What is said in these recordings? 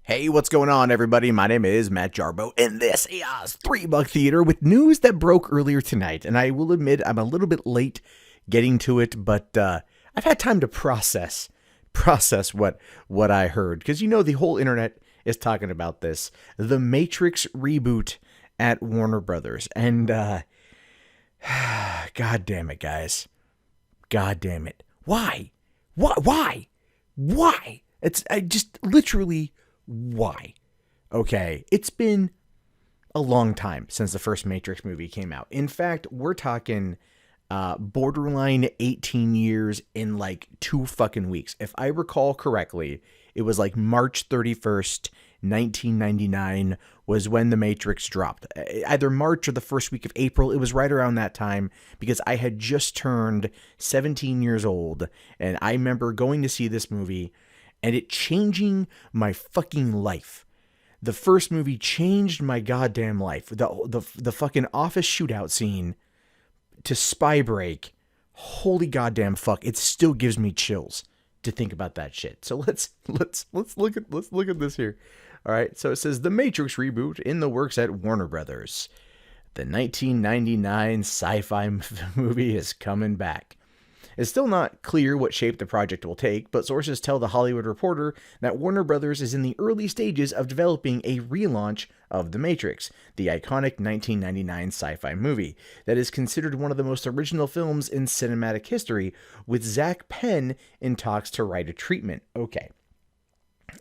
Hey, what's going on, everybody? My name is Matt Jarbo, and this is $3 Theater with news that broke earlier tonight. And I will admit I'm a little bit late getting to it, but I've had time to process what I heard, because the whole internet is talking about this, the Matrix reboot at Warner Brothers, and God damn it, guys, God damn it, why? It's I just literally. Why? Okay, it's been a long time since the first Matrix movie came out. In fact, we're talking borderline 18 years in like 2 fucking weeks. If I recall correctly, it was like March 31st, 1999 was when The Matrix dropped. Either March or the first week of April. It was right around that time because I had just turned 17 years old, and I remember going to see this movie and it changing my fucking life. The first movie changed my goddamn life. The fucking office shootout scene to Spy Break. Holy goddamn fuck. It still gives me chills to think about that shit. So let's look at this here. All right. So it says The Matrix reboot in the works at Warner Brothers. The 1999 sci-fi movie is coming back. It's still not clear what shape the project will take, but sources tell The Hollywood Reporter that Warner Brothers is in the early stages of developing a relaunch of The Matrix, the iconic 1999 sci-fi movie that is considered one of the most original films in cinematic history, with Zach Penn in talks to write a treatment. Okay,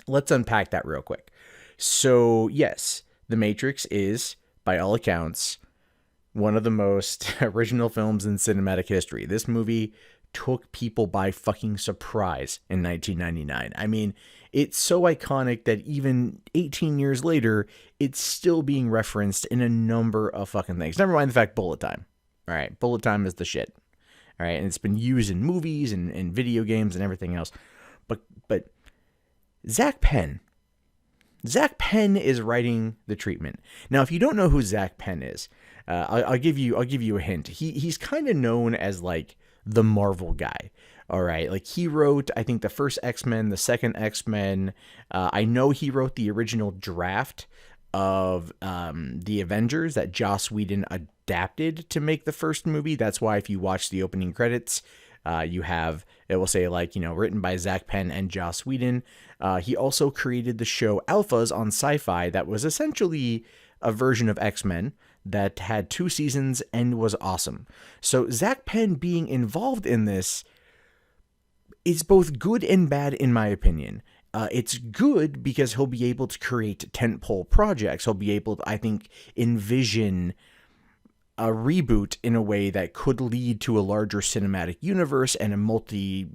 let's unpack that real quick. So yes, The Matrix is, by all accounts, one of the most original films in cinematic history. This movie took people by fucking surprise in 1999. I mean, it's so iconic that even 18 years later, it's still being referenced in a number of fucking things. Never mind the fact bullet time. All right, bullet time is the shit. All right, and it's been used in movies and video games and everything else. But Zach Penn is writing the treatment. Now, if you don't know who Zach Penn is, I'll give you a hint. He's kind of known as like the Marvel guy. All right. Like he wrote, I think, the first X-Men, the second X-Men. I know he wrote the original draft of the Avengers that Joss Whedon adapted to make the first movie. That's why if you watch the opening credits, it will say like, written by Zach Penn and Joss Whedon. He also created the show Alphas on Sci-Fi that was essentially a version of X-Men that had 2 seasons and was awesome. So Zach Penn being involved in this is both good and bad in my opinion. It's good because he'll be able to create tentpole projects. He'll be able to, I think, envision a reboot in a way that could lead to a larger cinematic universe and a multi,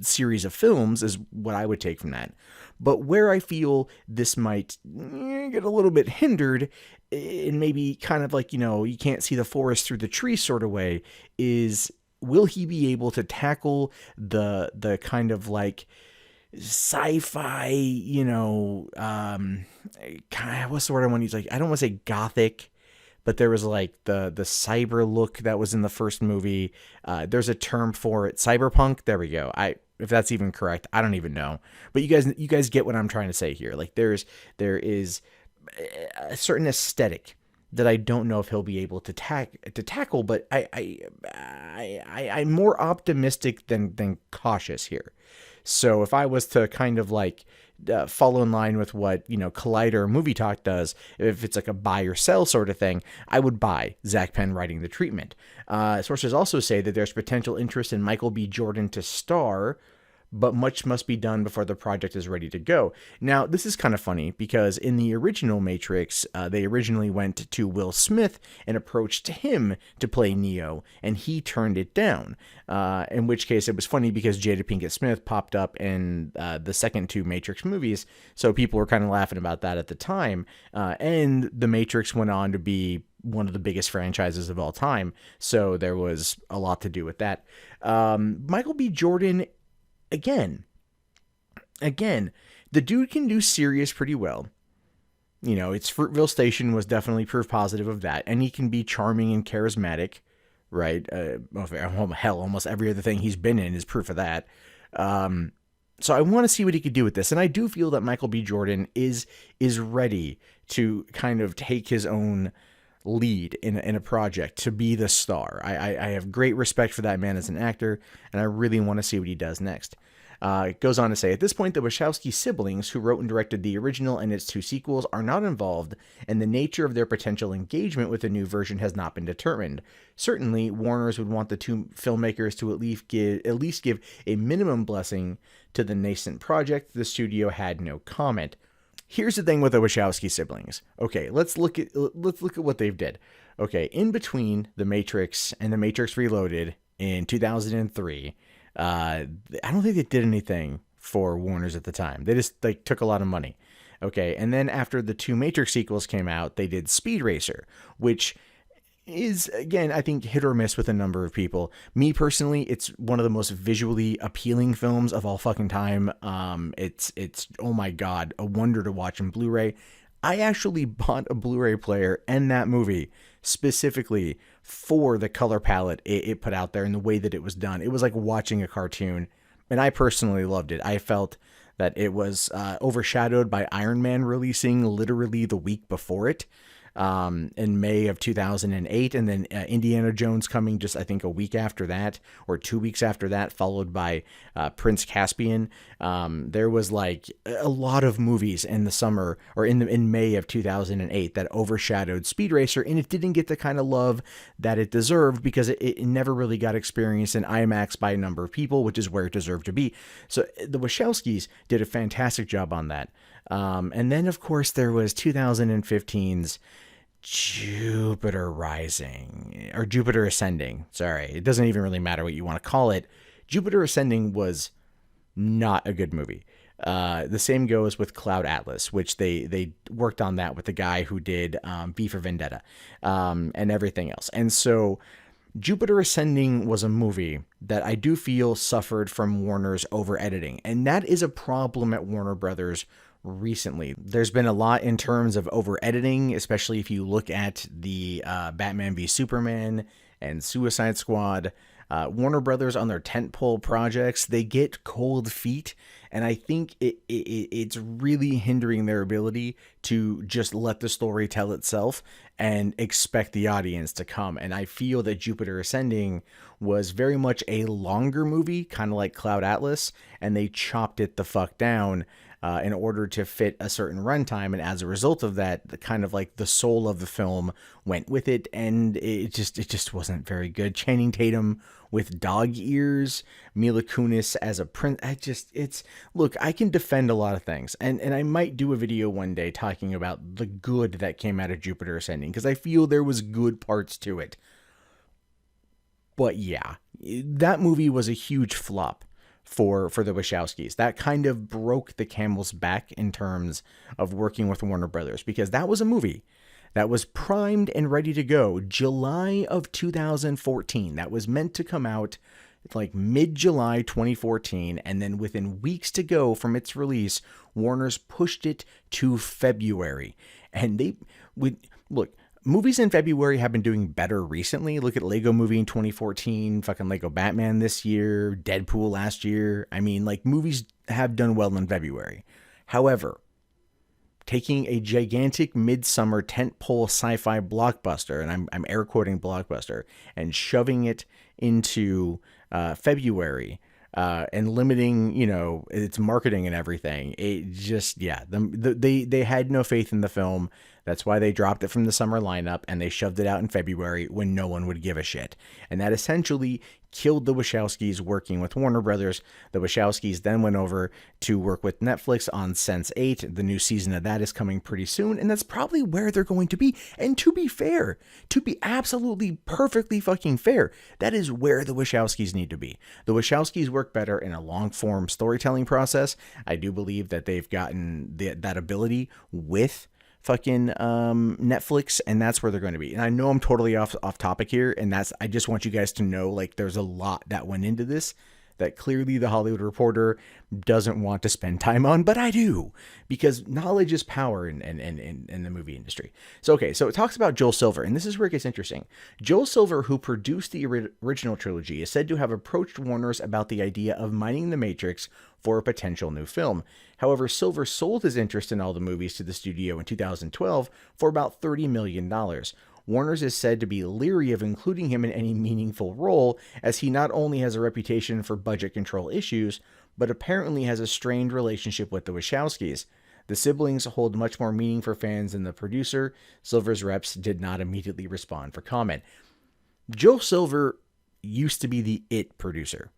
series of films is what I would take from that. But where I feel this might get a little bit hindered in maybe kind of like, you can't see the forest through the trees sort of way is, will he be able to tackle the kind of like sci-fi, what's the word I want to use? Like, I don't want to say gothic, but there was like the cyber look that was in the first movie. There's a term for it, cyberpunk. There we go. If that's even correct, I don't even know. But you guys get what I'm trying to say here. Like there is a certain aesthetic that I don't know if he'll be able to tackle. But I'm more optimistic than cautious here. So if I was to kind of like follow in line with what, Collider or Movie Talk does, if it's like a buy or sell sort of thing, I would buy Zach Penn writing the treatment. Sources also say that there's potential interest in Michael B. Jordan to star, but much must be done before the project is ready to go. Now, this is kind of funny because in the original Matrix, they originally went to Will Smith and approached him to play Neo, and he turned it down. In which case, it was funny because Jada Pinkett Smith popped up in the second 2 Matrix movies, so people were kind of laughing about that at the time. And The Matrix went on to be one of the biggest franchises of all time, so there was a lot to do with that. Michael B. Jordan, Again, the dude can do serious pretty well. It's Fruitvale Station was definitely proof positive of that. And he can be charming and charismatic, right? Hell, almost every other thing he's been in is proof of that. So I want to see what he could do with this, and I do feel that Michael B. Jordan is ready to kind of take his own lead in a project to be the star. I have great respect for that man as an actor, and I really want to see what he does next. It goes on to say, at this point, the Wachowski siblings, who wrote and directed the original and its 2 sequels, are not involved, and the nature of their potential engagement with the new version has not been determined. Certainly, Warner's would want the 2 filmmakers to at least give a minimum blessing to the nascent project. The studio had no comment. Here's the thing with the Wachowski siblings. Okay, let's look at what they've did. Okay, in between The Matrix and The Matrix Reloaded in 2003, I don't think they did anything for Warner's at the time. They just took a lot of money. Okay, and then after the 2 Matrix sequels came out, they did Speed Racer, which is, again, I think hit or miss with a number of people. Me personally, it's one of the most visually appealing films of all fucking time. It's oh my god, a wonder to watch in Blu-ray. I actually bought a Blu-ray player and that movie specifically for the color palette it put out there and the way that it was done. It was like watching a cartoon, and I personally loved it. I felt that it was overshadowed by Iron Man releasing literally the week before it. In May of 2008, and then Indiana Jones coming just, I think, a week after that, or 2 weeks after that, followed by Prince Caspian. There was like a lot of movies in the summer, or in May of 2008, that overshadowed Speed Racer, and it didn't get the kind of love that it deserved because it never really got experienced in IMAX by a number of people, which is where it deserved to be. So the Wachowskis did a fantastic job on that. And then, of course, there was 2015's Jupiter Rising, or Jupiter Ascending. Sorry, it doesn't even really matter what you want to call it. Jupiter Ascending was not a good movie. The same goes with Cloud Atlas, which they worked on that with the guy who did V for Vendetta and everything else. And so Jupiter Ascending was a movie that I do feel suffered from Warner's over-editing, and that is a problem at Warner Brothers recently. There's been a lot in terms of over-editing, especially if you look at the Batman v Superman and Suicide Squad. Warner Brothers, on their tentpole projects, they get cold feet, and I think it's really hindering their ability to just let the story tell itself and expect the audience to come. And I feel that Jupiter Ascending was very much a longer movie, kind of like Cloud Atlas, and they chopped it the fuck down in order to fit a certain runtime, and as a result of that, the kind of like the soul of the film went with it, and it just wasn't very good. Channing Tatum with dog ears, Mila Kunis as a prince. Look, I can defend a lot of things, and I might do a video one day talking about the good that came out of Jupiter Ascending, because I feel there was good parts to it. But yeah, that movie was a huge flop for the Wachowskis. That kind of broke the camel's back in terms of working with Warner Brothers, because that was a movie that was primed and ready to go July of 2014. That was meant to come out like mid-July 2014, and then within weeks to go from its release, Warner's pushed it to February. And they would look, movies in February have been doing better recently. Look at Lego Movie in 2014, fucking Lego Batman this year, Deadpool last year. I mean, like, movies have done well in February. However, taking a gigantic midsummer tentpole sci-fi blockbuster, and I'm air quoting blockbuster, and shoving it into February, and limiting, its marketing and everything, it just, yeah, they had no faith in the film. That's why they dropped it from the summer lineup and they shoved it out in February when no one would give a shit. And that essentially killed the Wachowskis working with Warner Brothers. The Wachowskis then went over to work with Netflix on Sense8. The new season of that is coming pretty soon, and that's probably where they're going to be. And to be fair, to be absolutely perfectly fucking fair, that is where the Wachowskis need to be. The Wachowskis work better in a long-form storytelling process. I do believe that they've gotten that ability with fucking Netflix, and that's where they're going to be. And I know I'm totally off topic here, and I just want you guys to know, like, there's a lot that went into this. that clearly the Hollywood Reporter doesn't want to spend time on, but I do, because knowledge is power in the movie industry. So, okay, so it talks about Joel Silver, and this is where it gets interesting. Joel Silver, who produced the original trilogy, is said to have approached Warner's about the idea of mining the Matrix for a potential new film. However, Silver sold his interest in all the movies to the studio in 2012 for about $30 million. Warner's is said to be leery of including him in any meaningful role, as he not only has a reputation for budget control issues, but apparently has a strained relationship with the Wachowskis. The siblings hold much more meaning for fans than the producer. Silver's reps did not immediately respond for comment. Joel Silver used to be the IT producer.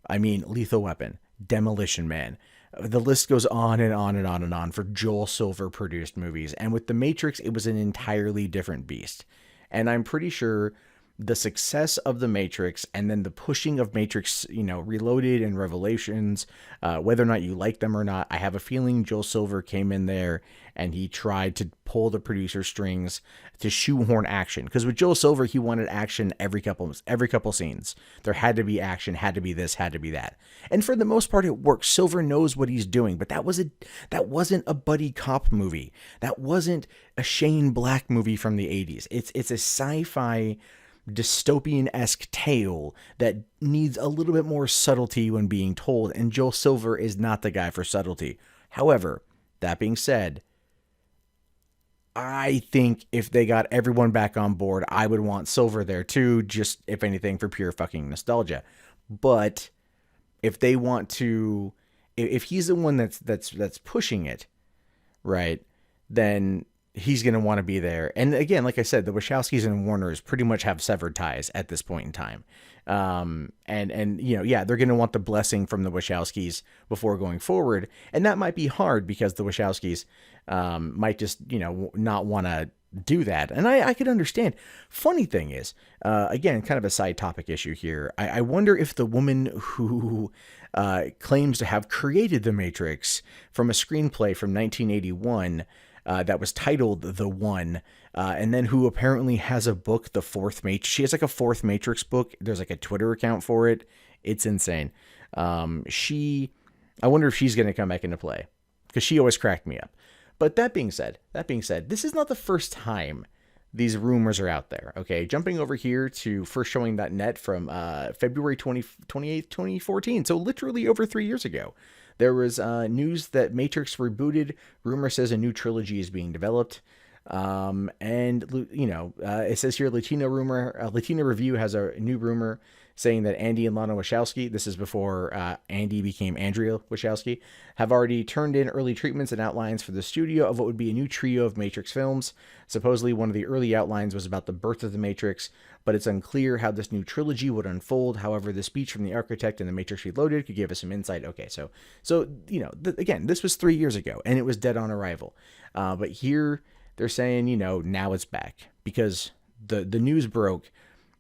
I mean, Lethal Weapon, Demolition Man. The list goes on and on and on and on for Joel Silver produced movies. And with The Matrix, it was an entirely different beast. And I'm pretty sure the success of The Matrix and then the pushing of Matrix, Reloaded and Revelations, whether or not you like them or not, I have a feeling Joel Silver came in there and he tried to pull the producer strings to shoehorn action. Because with Joel Silver, he wanted action every couple scenes. There had to be action, had to be this, had to be that. And for the most part, it works. Silver knows what he's doing, but that wasn't a buddy cop movie. That wasn't a Shane Black movie from the 80s. It's a sci-fi dystopian-esque tale that needs a little bit more subtlety when being told, and Joel Silver is not the guy for subtlety. However, that being said, I think if they got everyone back on board, I would want Silver there too, just if anything for pure fucking nostalgia. But if they want to, if he's the one that's pushing it, right, then he's going to want to be there. And again, like I said, the Wachowskis and Warners pretty much have severed ties at this point in time. They're going to want the blessing from the Wachowskis before going forward. And that might be hard because the Wachowskis might just, not want to do that. And I could understand. Funny thing is, again, kind of a side topic issue here. I wonder if the woman who claims to have created The Matrix from a screenplay from 1981 that was titled The One, and then who apparently has a book, The Fourth Matrix. She has like a Fourth Matrix book. There's like a Twitter account for it. It's insane. I wonder if she's going to come back into play, because she always cracked me up. But that being said, this is not the first time these rumors are out there. Okay, jumping over here to firstshowing.net from February 28th, 2014. So literally over 3 years ago. There was news that Matrix rebooted. Rumor says a new trilogy is being developed. It says here Latino Review has a new rumor saying that Andy and Lana Wachowski, this is before Andy became Andrea Wachowski, have already turned in early treatments and outlines for the studio of what would be a new trio of Matrix films. Supposedly one of the early outlines was about the birth of the Matrix, but it's unclear how this new trilogy would unfold. However, the speech from the architect in The Matrix Reloaded could give us some insight. Okay, so again, this was 3 years ago, and it was dead on arrival. But here they're saying, now it's back, because the news broke,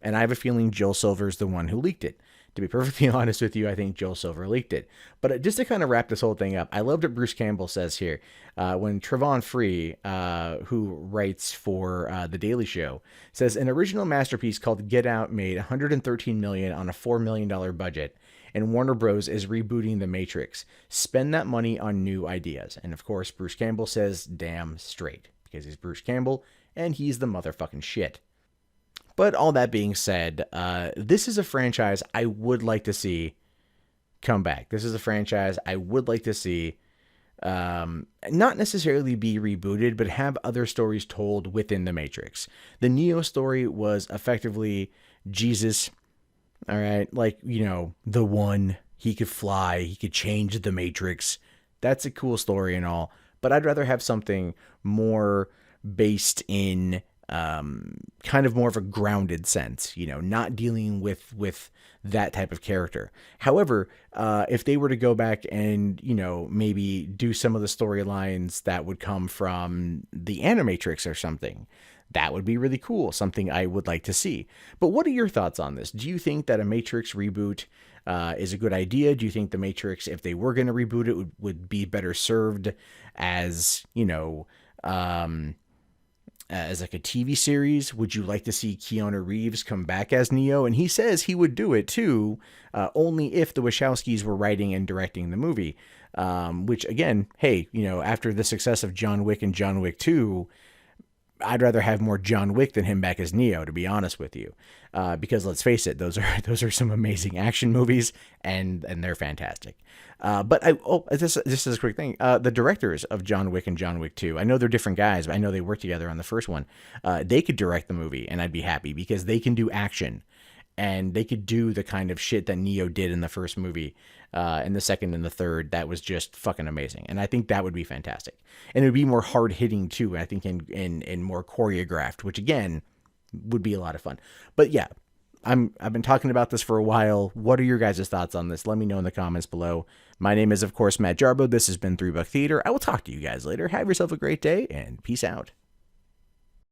and I have a feeling Joel Silver is the one who leaked it. To be perfectly honest with you, I think Joel Silver leaked it. But just to kind of wrap this whole thing up, I loved what Bruce Campbell says here. When Trevon Free, who writes for The Daily Show, says an original masterpiece called Get Out made $113 million on a $4 million budget, and Warner Bros. Is rebooting The Matrix. Spend that money on new ideas. And of course, Bruce Campbell says damn straight, because he's Bruce Campbell, and he's the motherfucking shit. But all that being said, this is a franchise I would like to see come back. This is a franchise I would like to see not necessarily be rebooted, but have other stories told within The Matrix. The Neo story was effectively Jesus, all right? Like, the one, he could fly, he could change the Matrix. That's a cool story and all, but I'd rather have something more based in kind of more of a grounded sense, not dealing with that type of character. However, if they were to go back and, maybe do some of the storylines that would come from the Animatrix or something, that would be really cool. Something I would like to see. But what are your thoughts on this? Do you think that a Matrix reboot is a good idea? Do you think the Matrix, if they were going to reboot it, would be better served as, as like a TV series? Would you like to see Keanu Reeves come back as Neo? And he says he would do it too, only if the Wachowskis were writing and directing the movie. Which again, hey, after the success of John Wick and John Wick 2, I'd rather have more John Wick than him back as Neo, to be honest with you, because let's face it, those are some amazing action movies, and they're fantastic. But this is a quick thing. The directors of John Wick and John Wick 2, I know they're different guys, but I know they worked together on the first one. They could direct the movie, and I'd be happy because they can do action. And they could do the kind of shit that Neo did in the first movie, in the second and the third. That was just fucking amazing. And I think that would be fantastic. And it would be more hard hitting too. I think in more choreographed, which again would be a lot of fun. But yeah, I've been talking about this for a while. What are your guys' thoughts on this? Let me know in the comments below. My name is, of course, Matt Jarbo. This has been $3 Theater. I will talk to you guys later. Have yourself a great day and peace out.